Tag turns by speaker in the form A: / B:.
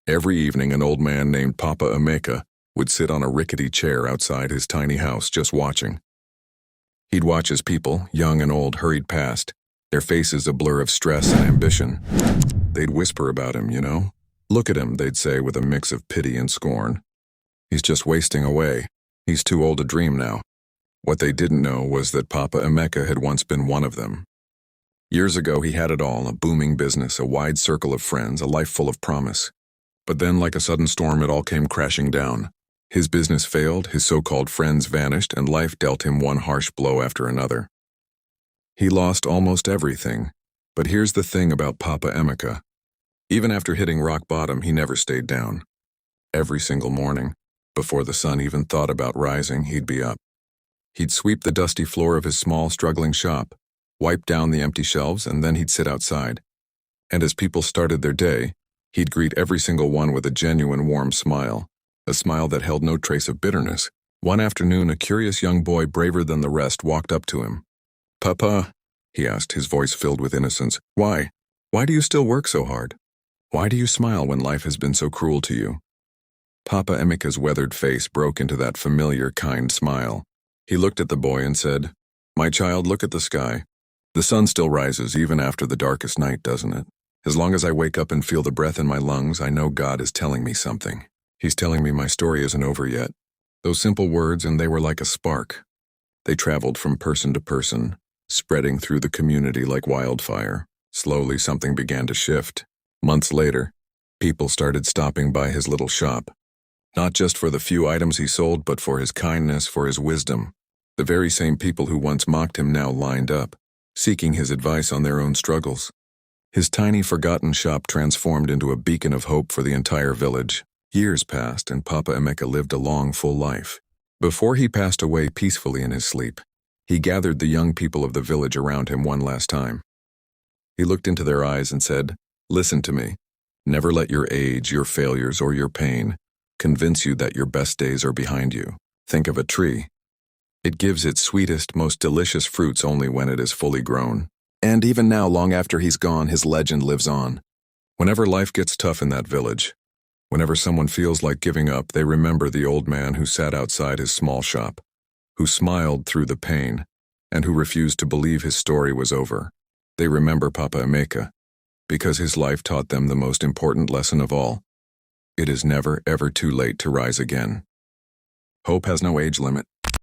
A: Every evening, an old man named Papa Emeka would sit on a rickety chair outside his tiny house just watching. He'd watch as people, young and old, hurried past, their faces a blur of stress and ambition. They'd whisper about him, you know. Look at him, they'd say with a mix of pity and scorn. He's just wasting away. He's too old to dream now. What they didn't know was that Papa Emeka had once been one of them. Years ago, he had it all, a booming business, a wide circle of friends, a life full of promise. But then, like a sudden storm, it all came crashing down. His business failed, his so-called friends vanished, and life dealt him one harsh blow after another. He lost almost everything. But here's the thing about Papa Emeka. Even after hitting rock bottom, he never stayed down. Every single morning, before the sun even thought about rising, he'd be up. He'd sweep the dusty floor of his small, struggling shop, wipe down the empty shelves, and then he'd sit outside. And as people started their day, he'd greet every single one with a genuine warm smile, a smile that held no trace of bitterness. One afternoon, a curious young boy braver than the rest walked up to him. "Papa," he asked, his voice filled with innocence, "why? Why do you still work so hard? Why do you smile when life has been so cruel to you?" Papa Emeka's weathered face broke into that familiar, kind smile. He looked at the boy and said, "My child, look at the sky. The sun still rises even after the darkest night, doesn't it? As long as I wake up and feel the breath in my lungs, I know God is telling me something. He's telling me my story isn't over yet." Those simple words, and they were like a spark. They traveled from person to person, spreading through the community like wildfire. Slowly, something began to shift. Months later, people started stopping by his little shop. Not just for the few items he sold, but for his kindness, for his wisdom. The very same people who once mocked him now lined up, seeking his advice on their own struggles. His tiny, forgotten shop transformed into a beacon of hope for the entire village. Years passed, and Papa Emeka lived a long, full life. Before he passed away peacefully in his sleep, he gathered the young people of the village around him one last time. He looked into their eyes and said, "Listen to me. Never let your age, your failures, or your pain convince you that your best days are behind you. Think of a tree. It gives its sweetest, most delicious fruits only when it is fully grown. And even now, long after he's gone, his legend lives on. Whenever life gets tough in that village, whenever someone feels like giving up, they remember the old man who sat outside his small shop, who smiled through the pain, and who refused to believe his story was over. They remember Papa Emeka, because his life taught them the most important lesson of all. It is never, ever too late to rise again. Hope has no age limit.